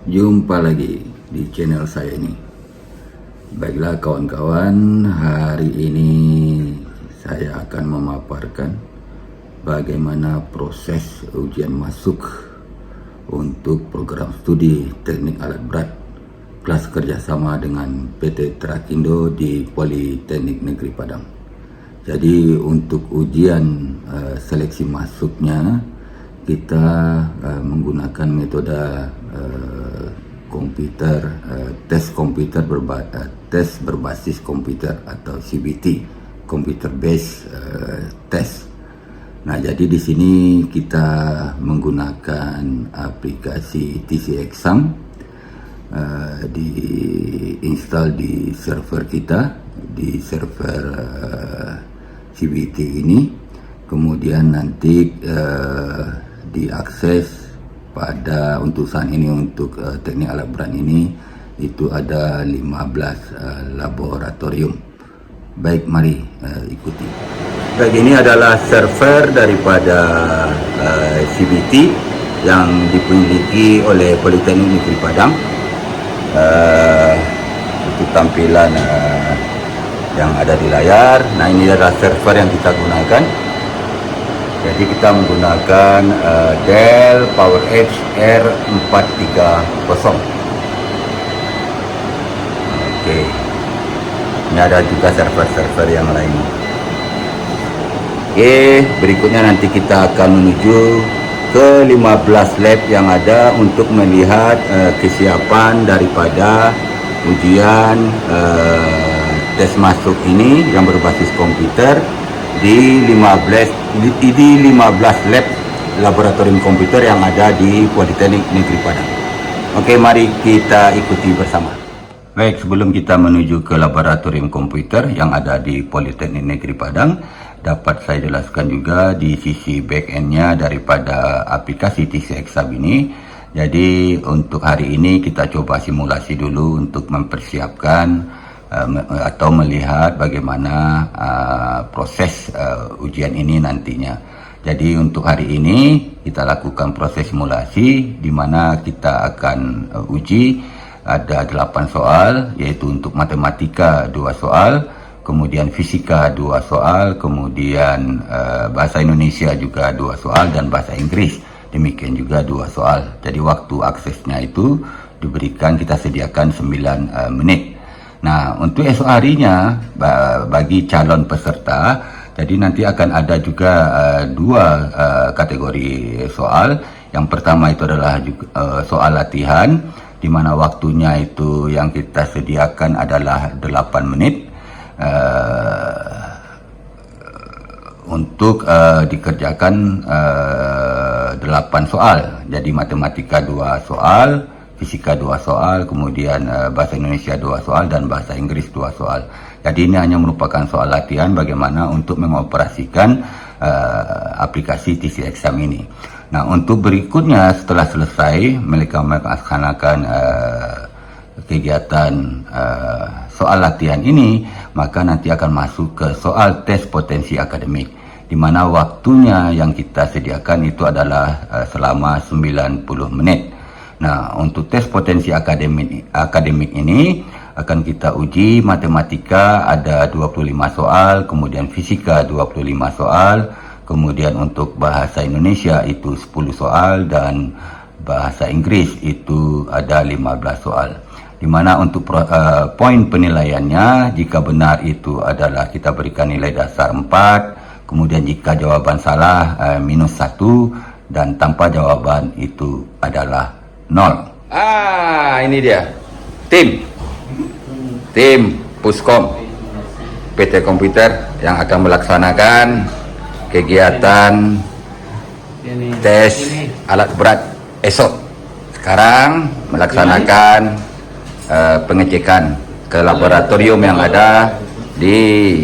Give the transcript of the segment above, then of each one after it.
Jumpa lagi di channel saya ini. Baiklah kawan-kawan, hari ini saya akan memaparkan bagaimana proses ujian masuk untuk program studi teknik alat berat kelas kerjasama dengan PT Trakindo di Politeknik Negeri Padang. Jadi untuk ujian seleksi masuknya kita menggunakan metode komputer, tes berbasis komputer atau CBT, computer based test. Nah, jadi di sini kita menggunakan aplikasi TC Exam, diinstal di server kita, di server CBT ini, kemudian nanti diakses pada untuk saat ini untuk teknik alat berat ini itu ada 15 laboratorium. Baik, mari ikuti. Baik, ini adalah server daripada CBT yang dimiliki oleh Politeknik Negeri Padang. Itu tampilan yang ada di layar. Nah, ini adalah server yang kita gunakan. Jadi kita menggunakan Dell PowerEdge R430. Oke. Ini ada juga server-server yang lain. Oke, berikutnya nanti kita akan menuju ke 15 lab yang ada untuk melihat kesiapan daripada ujian tes masuk ini yang berbasis komputer di 15 lab laboratorium komputer yang ada di Politeknik Negeri Padang. Oke, mari kita ikuti bersama. Baik, sebelum kita menuju ke laboratorium komputer yang ada di Politeknik Negeri Padang, dapat saya jelaskan juga di sisi back-end-nya daripada aplikasi TC Exam ini. Jadi untuk hari ini kita coba simulasi dulu untuk mempersiapkan atau melihat bagaimana proses ujian ini nantinya. Jadi untuk hari ini kita lakukan proses simulasi di mana kita akan uji ada 8 soal, yaitu untuk matematika 2 soal, kemudian fisika 2 soal, kemudian bahasa Indonesia juga 2 soal, dan bahasa Inggris demikian juga 2 soal. Jadi waktu aksesnya itu diberikan, kita sediakan 9 menit. Nah, untuk esok harinya bagi calon peserta, jadi nanti akan ada juga 2 kategori soal. Yang pertama itu adalah soal latihan, di mana waktunya itu yang kita sediakan adalah 8 menit untuk dikerjakan 8 soal. Jadi matematika 2 soal, fisika 2 soal, kemudian bahasa Indonesia 2 soal, dan bahasa Inggris 2 soal. Jadi ini hanya merupakan soal latihan bagaimana untuk mengoperasikan aplikasi TC Exam ini. Nah, untuk berikutnya setelah selesai mereka melaksanakan kegiatan soal latihan ini, maka nanti akan masuk ke soal tes potensi akademik, di mana waktunya yang kita sediakan itu adalah selama 90 menit. Nah, untuk tes potensi akademik ini akan kita uji matematika ada 25 soal, kemudian fisika 25 soal, kemudian untuk bahasa Indonesia itu 10 soal, dan bahasa Inggris itu ada 15 soal. Di mana untuk poin penilaiannya, jika benar itu adalah kita berikan nilai dasar 4, kemudian jika jawaban salah -1, dan tanpa jawaban itu adalah 0. Ini dia tim Puskom PT Komputer yang akan melaksanakan kegiatan tes alat berat esok. Sekarang melaksanakan pengecekan ke laboratorium yang ada di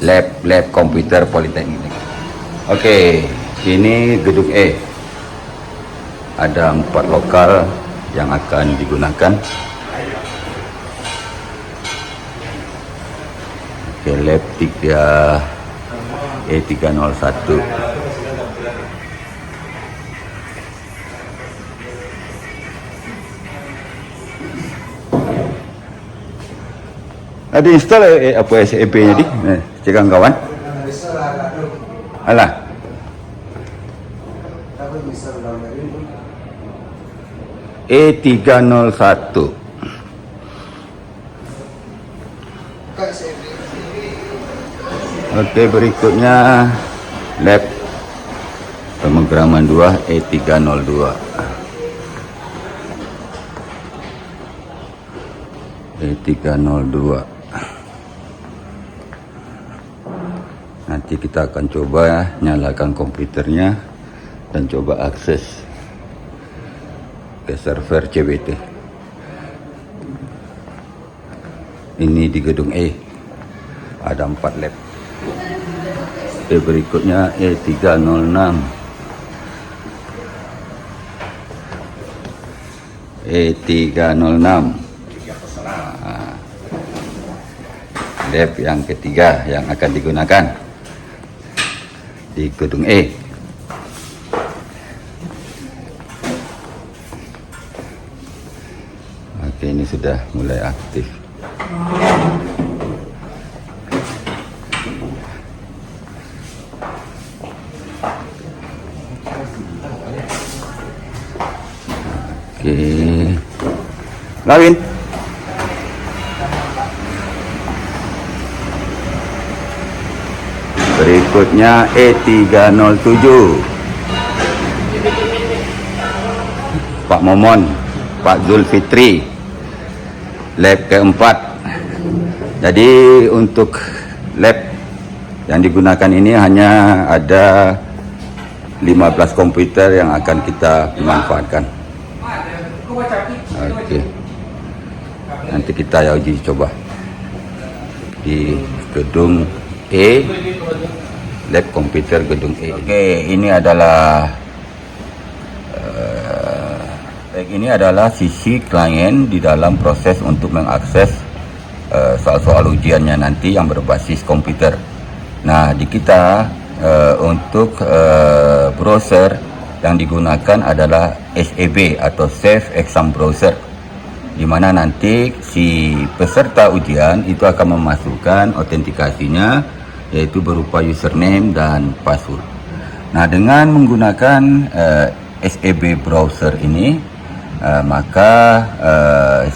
lab komputer Politeknik. Oke, ini gedung E. Ada 4 lokal yang akan digunakan. Oke, lab 3 E301. Ada install apa SAP-nya di? Cakap kawan. Alah. E301. Oke, berikutnya lab pemrograman 2 E302. E302. Nanti kita akan coba nyalakan komputernya dan coba akses ke server CBT. Ini di gedung E. Ada 4 lab. Oke, berikutnya E306. E306. Lab yang ketiga yang akan digunakan di gedung E. Oke, ini sudah mulai aktif. Oke, login. Berikutnya E307. Pak Momon, Pak Zulfitri, lab keempat. Jadi untuk lab yang digunakan ini hanya ada 15 komputer yang akan kita manfaatkan. Oke. Nanti kita uji coba di gedung E, lab komputer gedung E. Oke, ini adalah sisi klien di dalam proses untuk mengakses soal-soal ujiannya nanti yang berbasis komputer. Nah, di kita untuk browser yang digunakan adalah SEB atau Safe Exam Browser, di mana nanti si peserta ujian itu akan memasukkan autentikasinya, yaitu berupa username dan password. Nah, dengan menggunakan SEB browser ini, maka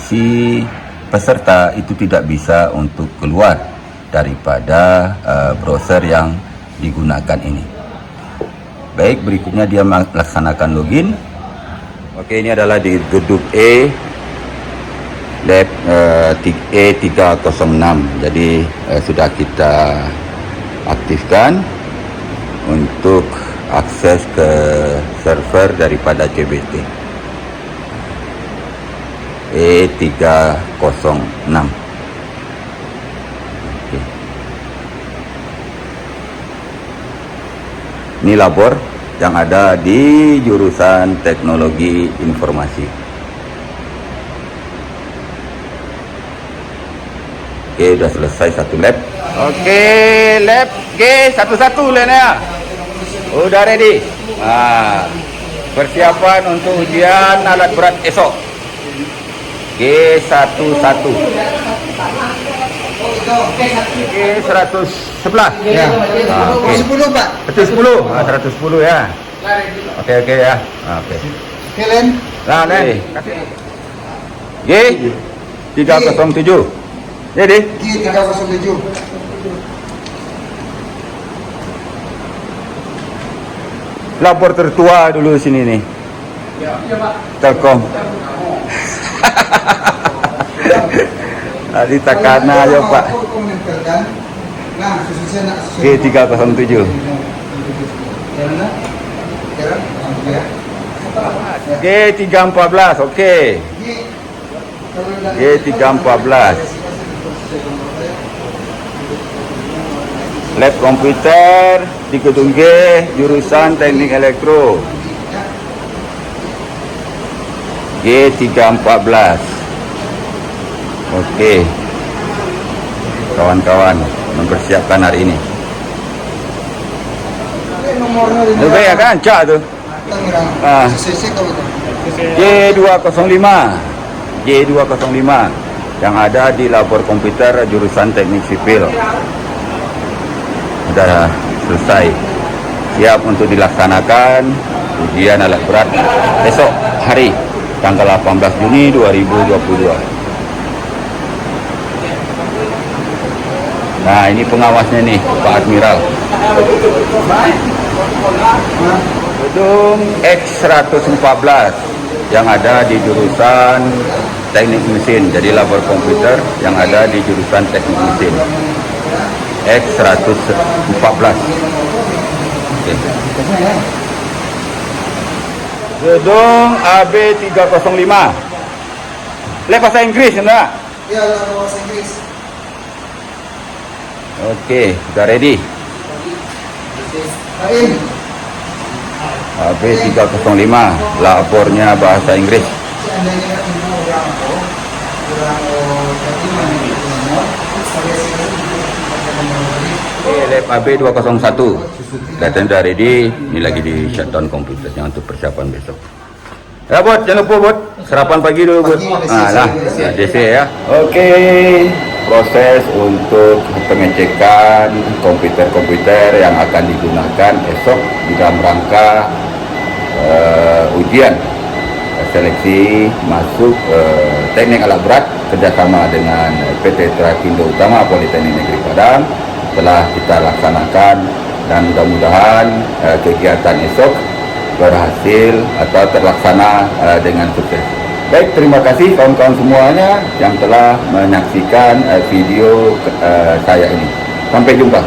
si peserta itu tidak bisa untuk keluar daripada browser yang digunakan ini. Baik, berikutnya dia melaksanakan login. Oke, ini adalah di gedung E, lab E306. Jadi sudah kita aktifkan untuk akses ke server daripada CBT E306. Oke. Ini labor yang ada di jurusan Teknologi Informasi. Oke, sudah selesai satu lab. Oke, lab G11 Lena. Udah ready. Persiapan untuk ujian alat berat esok. G11. G111. Ya. Oke. 10, Pak. 110. 110 ya. Oke ya. Oke. Len. Nah, Len. G307. Jadi G307. Lapor tertua dulu sini nih. Ya, Pak. Telkom. Tadi takana aja, Pak. G307. G314, oke. G314. Lab komputer di gedung G, jurusan Teknik Elektro. G314. Oke. Kawan-kawan mempersiapkan hari ini. Oke ya kan, cak tuh. G205. G205. yang ada di labor komputer jurusan teknik sipil. Sudah selesai, siap untuk dilaksanakan ujian alat berat besok hari tanggal 18 Juni 2022. Nah, ini pengawasnya nih, Pak Admiral. Gedung X114 yang ada di jurusan teknik mesin, jadi labor komputer yang ada di jurusan teknik mesin X114. Gedung AB305. Le bahasa Inggris enggak? Ya, bahasa Inggris. Oke, sudah ready. AB305, labornya bahasa Inggris. Lab AB201 datang sudah ready. Ini lagi di shutdown komputernya untuk persiapan besok. Ya Bot, jangan lupa Bot, sarapan pagi dulu Bot. Nah lah, DC ya. Oke, proses untuk pengecekan komputer-komputer yang akan digunakan esok di dalam rangka ujian seleksi masuk teknik alat berat kerjasama dengan PT Trakindo Utama Politeknik Negeri Padang telah kita laksanakan, dan mudah-mudahan kegiatan esok berhasil atau terlaksana dengan sukses. Baik, terima kasih kawan-kawan semuanya yang telah menyaksikan video saya ini. Sampai jumpa.